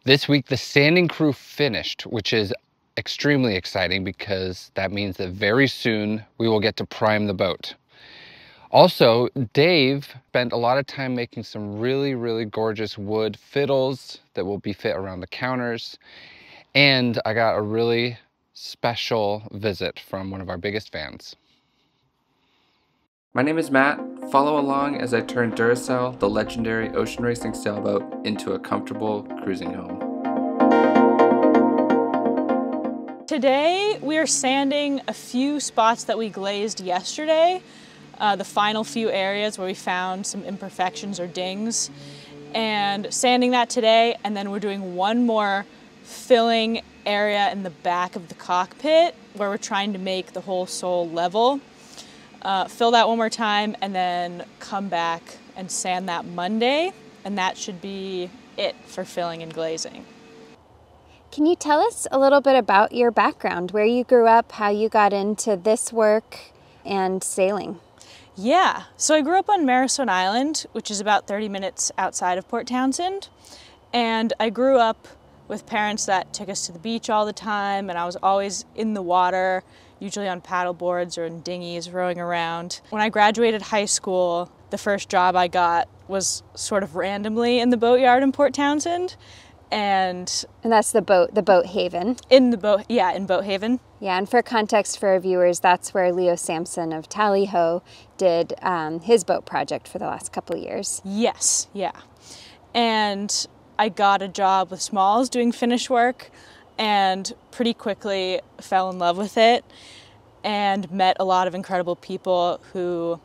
This week, the sanding crew finished, which is extremely exciting because that means that very soon we will get to prime the boat. Also, Dave spent a lot of time making some really gorgeous wood fiddles that will be fit around the counters. And I got a really special visit from one of our biggest fans. My name is Matt. Follow along as I turn Duracell, the legendary ocean racing sailboat, into a comfortable cruising home. Today we are sanding a few spots that we glazed yesterday, the final few areas where we found some imperfections or dings, and sanding that today, and then we're doing one more filling area in the back of the cockpit where we're trying to make the whole sole level. Fill that one more time and then come back and sand that Monday, and that should be it for filling and glazing. Can you tell us a little bit about your background, where you grew up, how you got into this work and sailing? Yeah, so I grew up on Marrowstone Island, which is about 30 minutes outside of Port Townsend, and I grew up with parents that took us to the beach all the time, and I was always in the water, usually on paddle boards or in dinghies rowing around. When I graduated high school, the first job I got was sort of randomly in the boatyard in Port Townsend. And that's the boat haven. In Boat Haven. Yeah, and for context for our viewers, that's where Leo Sampson of Tally Ho did his boat project for the last couple of years. Yes, yeah. And I got a job with Smalls doing finish work and pretty quickly fell in love with it and met a lot of incredible people who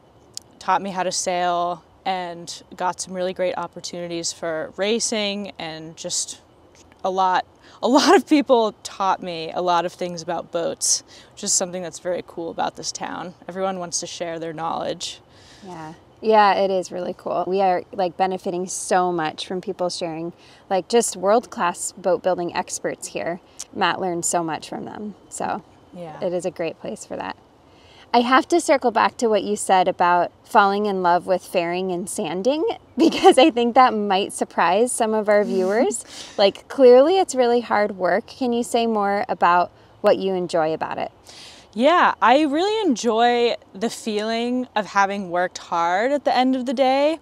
taught me how to sail and got some really great opportunities for racing, and just a lot of people taught me a lot of things about boats, which is something that's very cool about this town. Everyone wants to share their knowledge. Yeah, it is really cool. We are benefiting so much from people sharing, just world-class boat building experts here. Matt learned so much from them, so yeah, it is a great place for that. I have to circle back to what you said about falling in love with fairing and sanding, because I think that might surprise some of our viewers. Clearly it's really hard work. Can you say more about what you enjoy about it? Yeah, I really enjoy the feeling of having worked hard at the end of the day.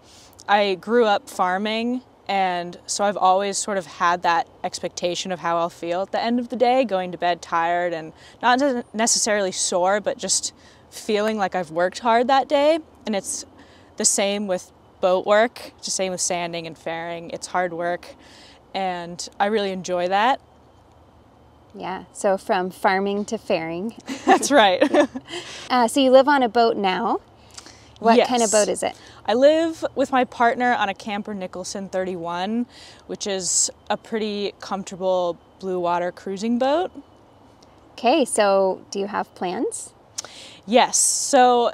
I grew up farming, and so I've always sort of had that expectation of how I'll feel at the end of the day, going to bed tired and not necessarily sore, but just feeling like I've worked hard that day. And it's the same with boat work, it's the same with sanding and fairing. It's hard work, and I really enjoy that. Yeah, so from farming to fairing. That's right. So you live on a boat now. What Yes. kind of boat is it? I live with my partner on a Camper Nicholson 31, which is a pretty comfortable blue water cruising boat. Okay, so do you have plans? Yes, so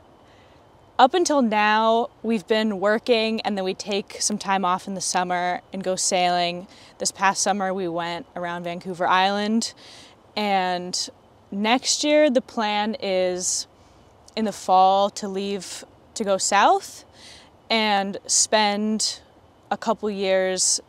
up until now, we've been working, and then we take some time off in the summer and go sailing. This past summer, we went around Vancouver Island, and next year, the plan is in the fall to leave to go south and spend a couple years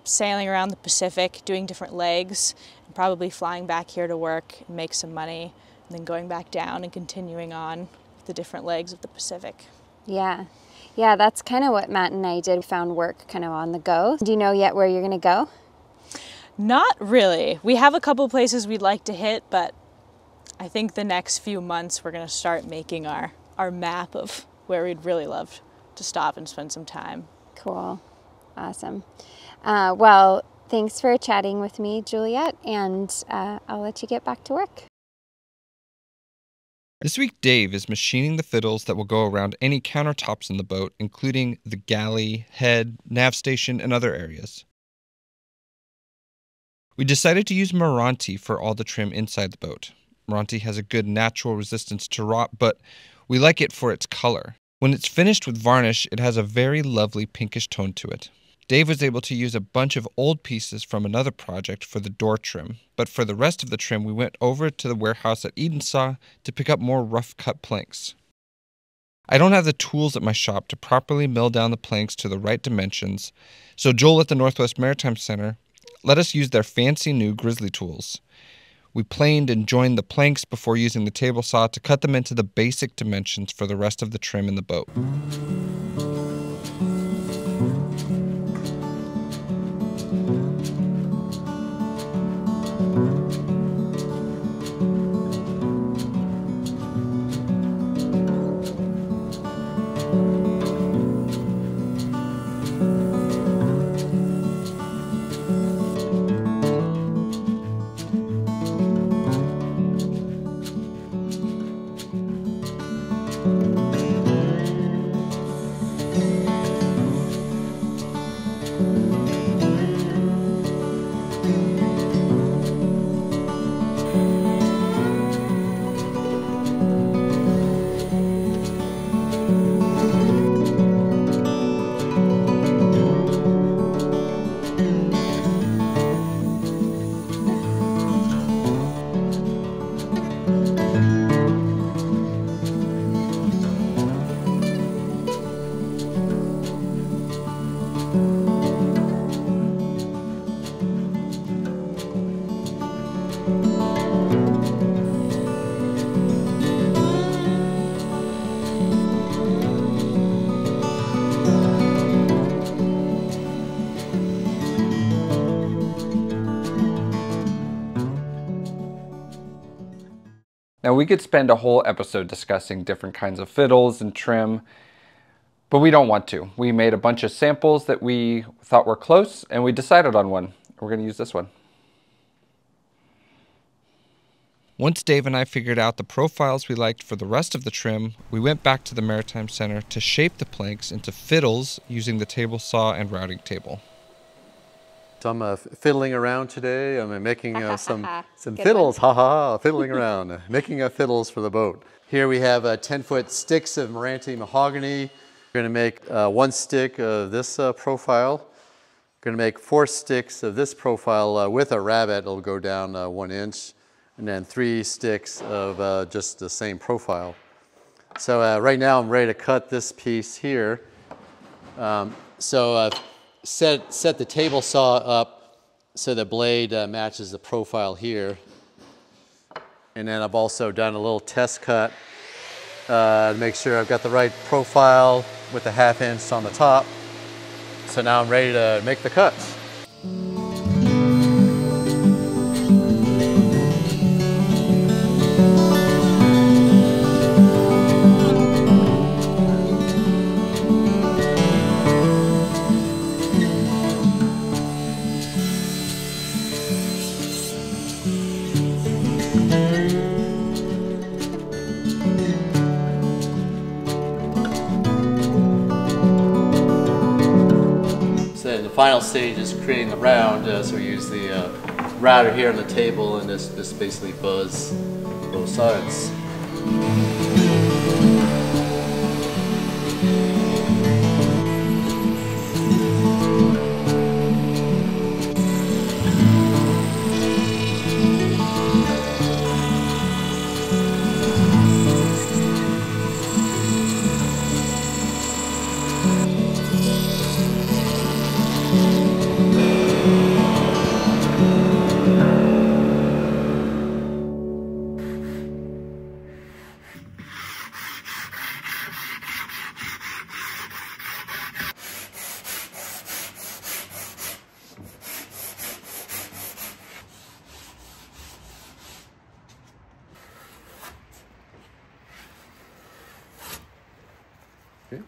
sailing around the Pacific, doing different legs, and probably flying back here to work and make some money, and then going back down and continuing on the different legs of the Pacific. Yeah, that's kind of what Matt and I did. We found work kind of on the go. Do you know yet where you're going to go? Not really. We have a couple places we'd like to hit, but I think the next few months we're going to start making our map of where we'd really love to stop and spend some time. Cool. Awesome. Well, thanks for chatting with me, Juliet, and I'll let you get back to work. This week, Dave is machining the fiddles that will go around any countertops in the boat, including the galley, head, nav station, and other areas. We decided to use Meranti for all the trim inside the boat. Meranti has a good natural resistance to rot, but we like it for its color. When it's finished with varnish, it has a very lovely pinkish tone to it. Dave was able to use a bunch of old pieces from another project for the door trim, but for the rest of the trim we went over to the warehouse at Edensaw to pick up more rough cut planks. I don't have the tools at my shop to properly mill down the planks to the right dimensions, so Joel at the Northwest Maritime Center let us use their fancy new grizzly tools. We planed and joined the planks before using the table saw to cut them into the basic dimensions for the rest of the trim in the boat. Now, we could spend a whole episode discussing different kinds of fiddles and trim, but we don't want to. We made a bunch of samples that we thought were close, and we decided on one. We're going to use this one. Once Dave and I figured out the profiles we liked for the rest of the trim, we went back to the Maritime Center to shape the planks into fiddles using the table saw and routing table. So I'm fiddling around today. I'm making some fiddles, fiddling around, making fiddles for the boat. Here we have 10-foot sticks of Meranti mahogany. We're going to make 1 stick of this profile. We're going to make 4 sticks of this profile with a rabbet. It'll go down 1 inch. And then 3 sticks of just the same profile. So right now I'm ready to cut this piece here. Set the table saw up so the blade matches the profile here. And then I've also done a little test cut to make sure I've got the right profile with the 1/2 inch on the top. So now I'm ready to make the cuts. The final stage is creating the round, so we use the router here on the table, and this basically buzz both sides. Okay.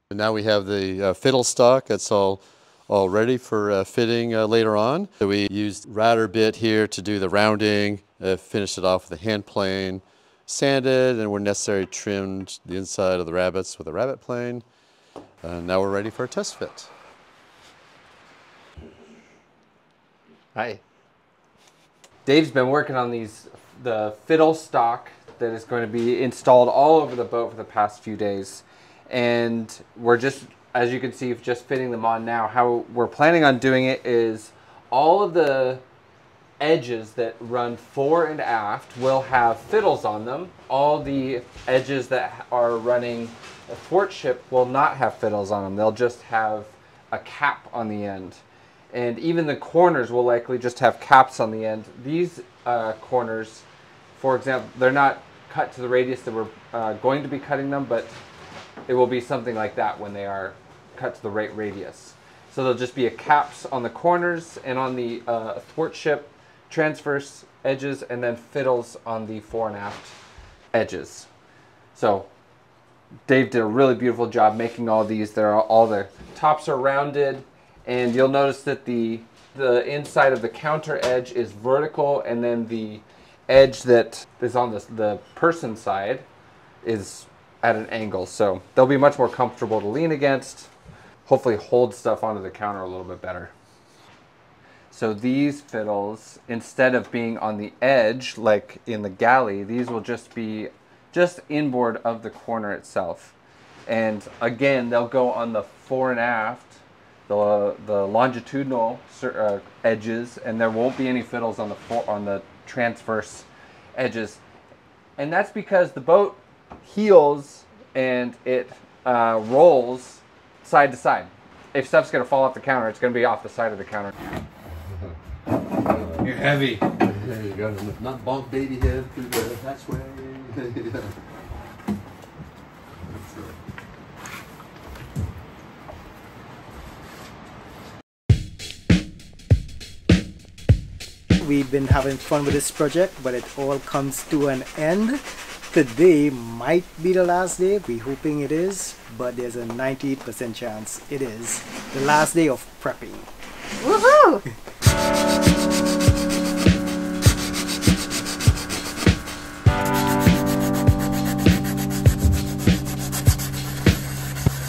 And now we have the fiddle stock that's all ready for fitting later on. So we used router bit here to do the rounding, finished it off with a hand plane, sanded, and where necessary trimmed the inside of the rabbets with a rabbet plane. And now we're ready for a test fit. Hi. Dave's been working on the fiddle stock that is going to be installed all over the boat for the past few days. And we're just, as you can see, just fitting them on now. How we're planning on doing it is all of the edges that run fore and aft will have fiddles on them. All the edges that are running athwartship will not have fiddles on them. They'll just have a cap on the end. And even the corners will likely just have caps on the end. These corners, for example, they're not cut to the radius that we're going to be cutting them, but it will be something like that when they are cut to the right radius. So there'll just be a caps on the corners and on the athwartship transverse edges, and then fiddles on the fore and aft edges. So Dave did a really beautiful job making all these. All the tops are rounded, and you'll notice that the inside of the counter edge is vertical, and then the edge that is on the person side is at an angle. So they'll be much more comfortable to lean against, hopefully hold stuff onto the counter a little bit better. So these fiddles, instead of being on the edge like in the galley, these will just be inboard of the corner itself. And again, they'll go on the fore and aft, the longitudinal edges, and there won't be any fiddles on the transverse edges. And that's because the boat heels and it rolls side to side. If stuff's going to fall off the counter, it's going to be off the side of the counter. You're heavy. There you go. Not bonk baby head through the hatchway. We've been having fun with this project, but it all comes to an end. Today might be the last day. We're hoping it is, but there's a 98% chance it is the last day of prepping. Woohoo!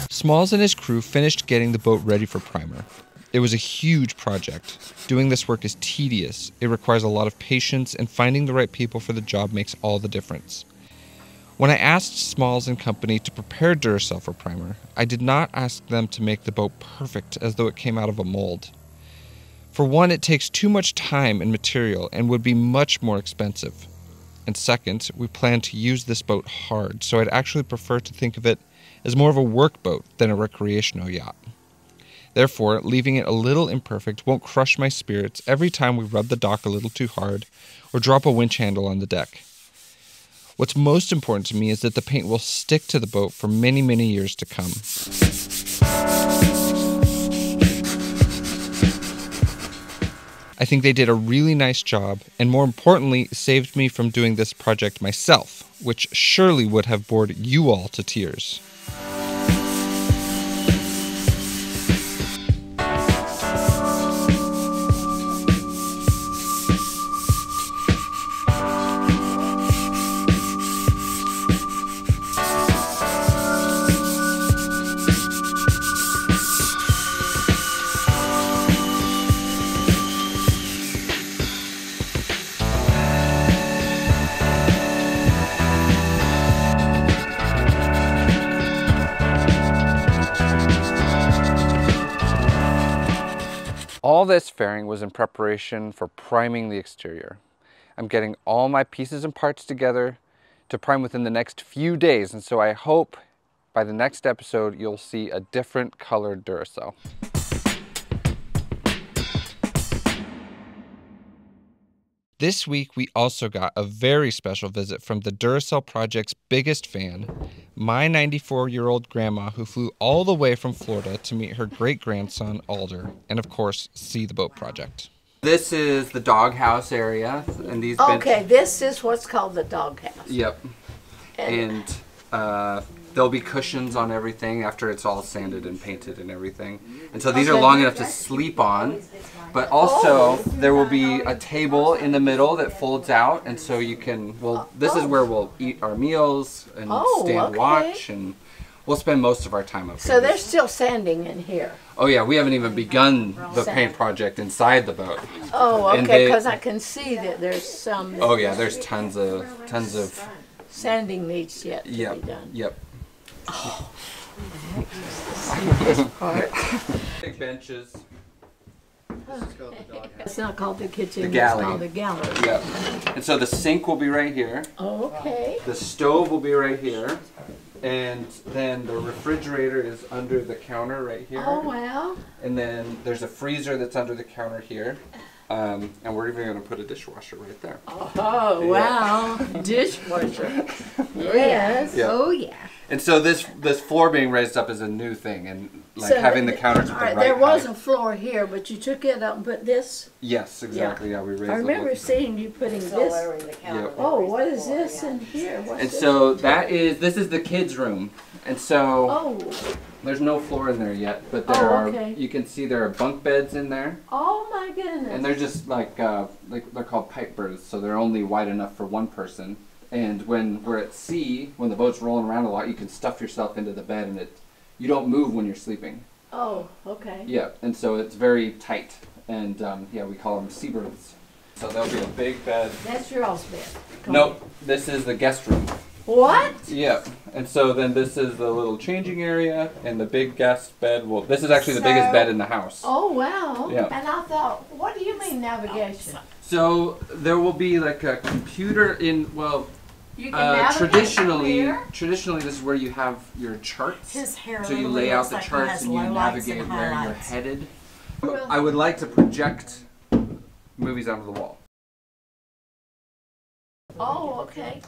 Smalls and his crew finished getting the boat ready for primer. It was a huge project. Doing this work is tedious. It requires a lot of patience, and finding the right people for the job makes all the difference. When I asked Smalls and company to prepare Duracell for primer, I did not ask them to make the boat perfect as though it came out of a mold. For one, it takes too much time and material and would be much more expensive. And second, we plan to use this boat hard, so I'd actually prefer to think of it as more of a work boat than a recreational yacht. Therefore, leaving it a little imperfect won't crush my spirits every time we rub the dock a little too hard or drop a winch handle on the deck. What's most important to me is that the paint will stick to the boat for many, many years to come. I think they did a really nice job, and more importantly, saved me from doing this project myself, which surely would have bored you all to tears. All this fairing was in preparation for priming the exterior. I'm getting all my pieces and parts together to prime within the next few days, and so I hope by the next episode you'll see a different colored Duracell. This week we also got a very special visit from the Duracell project's biggest fan, my 94-year-old grandma, who flew all the way from Florida to meet her great-grandson Alder and of course see the boat project. This is the doghouse area, and these Okay, this is what's called the doghouse. Yep. And there'll be cushions on everything after it's all sanded and painted and everything. And so these are long enough to sleep on. But also, there will be a table in the middle that folds out, and so you can, well, this is where we'll eat our meals and stand watch, and we'll spend most of our time up here. So they're still sanding in here? Oh yeah, we haven't even begun the paint project inside the boat. Oh, okay, because I can see that there's some... Oh yeah, there's tons of... Sanding needs yet to be done. Yep. Oh, this part. Big benches. It's not called the kitchen, The galley. it's called the gallery. Yep. And so the sink will be right here. Okay. The stove will be right here. And then the refrigerator is under the counter right here. Oh, wow. And then there's a freezer that's under the counter here. And we're even going to put a dishwasher right there. Oh, wow. Dishwasher. Yes. Yeah. Oh yeah. And so this floor being raised up is a new thing, and like So having the counters all at the right, right there was height. a floor here, but you took it up and put this. Yes, exactly. Yeah, we raised. I remember it. seeing you putting this. Yep. Oh, what is this in here? What's And this? so this is the kids' room, and so Oh, there's no floor in there yet, but Oh, there are. okay. You can see there are bunk beds in there, oh my goodness. and they're just like they're called pipe berths, so they're only wide enough for one person. And when we're at sea, when the boat's rolling around a lot, you can stuff yourself into the bed, and you don't move when you're sleeping. Oh, okay. Yeah, and so it's very tight, and yeah, we call them seabirds. So there'll be a big bed. That's your all's bed. Nope, this is the guest room. What? Yeah, and so then this is the little changing area, and the big guest bed. Well, this is actually the biggest bed in the house. Oh, wow. Yeah. And I thought, what do you mean navigation? So there will be like a computer in. Well, You can navigate from here? traditionally, this is where you have your charts. His hair So you literally lay out looks the like he charts has and you lowlights navigate and where you're highlights. headed. I would like to project movies onto the wall. Oh, okay.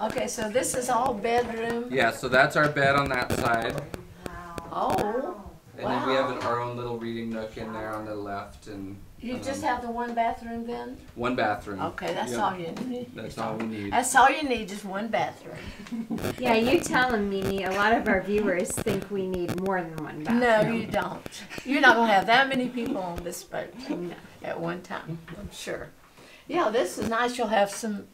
Okay, so this is all bedroom. Yeah, so that's our bed on that side. Oh, And then we have our own little reading nook in there on the left, and you just have the one bathroom then? one bathroom. Okay, that's Yep. all you need. That's all we need. That's all you need, just one bathroom. Yeah, you tell them, Mimi. A lot of our viewers think we need more than one bathroom. No, you don't. You're not gonna have that many people on this boat No. at one time, I'm sure. Yeah, this is nice. You'll have some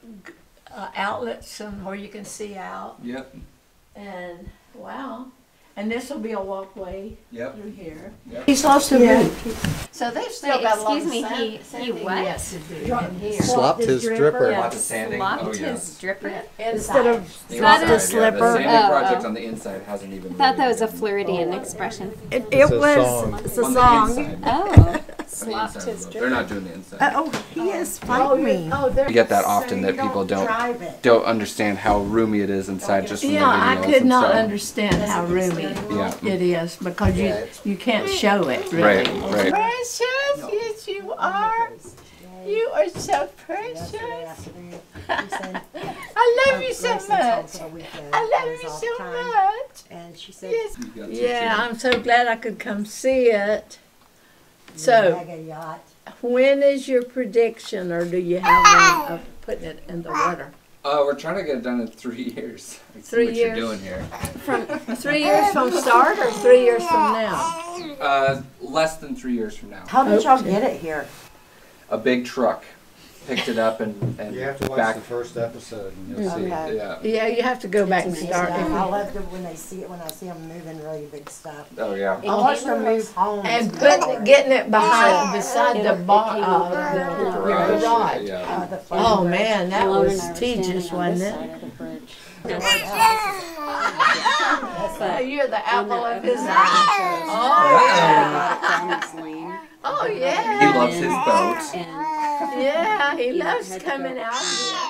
outlets where you can see out. Yep. And wow. And this will be a walkway Yep. through here. Yep. He's lost a boot. So they've still Wait, got a lot excuse of me, he sanding what? yet to do in here. Slopped his dripper. Lots of sanding. Slopped Oh, yeah. his dripper. Instead of The That inside, is yeah, slipper. The sanding Oh, project oh. on the inside hasn't even. I thought that really was a been- Floridian expression. It It's a was, song. it's a on the song. inside. Oh. On the inside of the boat. They're not doing the inside. Oh, he is oh, fighting me. We get that often that people don't understand how roomy it is inside just from Yeah, I the videos. could and not so- understand how roomy Yeah. it is because you can't show it really. Right. Precious, yes you are. You are so precious. I love you so much. I love you so much. And she said, Yes. You got two, Yeah, too. I'm so glad I could come see it. So, mega yacht. when is your prediction, or do you have one of putting it in the water? We're trying to get it done in 3 years. I see 3 what years? you're doing here. 3 years from start or 3 years from now? Less than 3 years from now. How did y'all get it here? A big truck picked it up and You have to watch back. the first episode and you'll see. Okay. Yeah. Yeah, you have to go back and start. I love it when I see them moving really big stuff. Oh yeah. I watched them move homes. And getting it beside the garage. Yeah. Oh man, that was tedious, wasn't it? You're the apple of his eye. Oh yeah. He loves his boat. Yeah, he loves coming out here.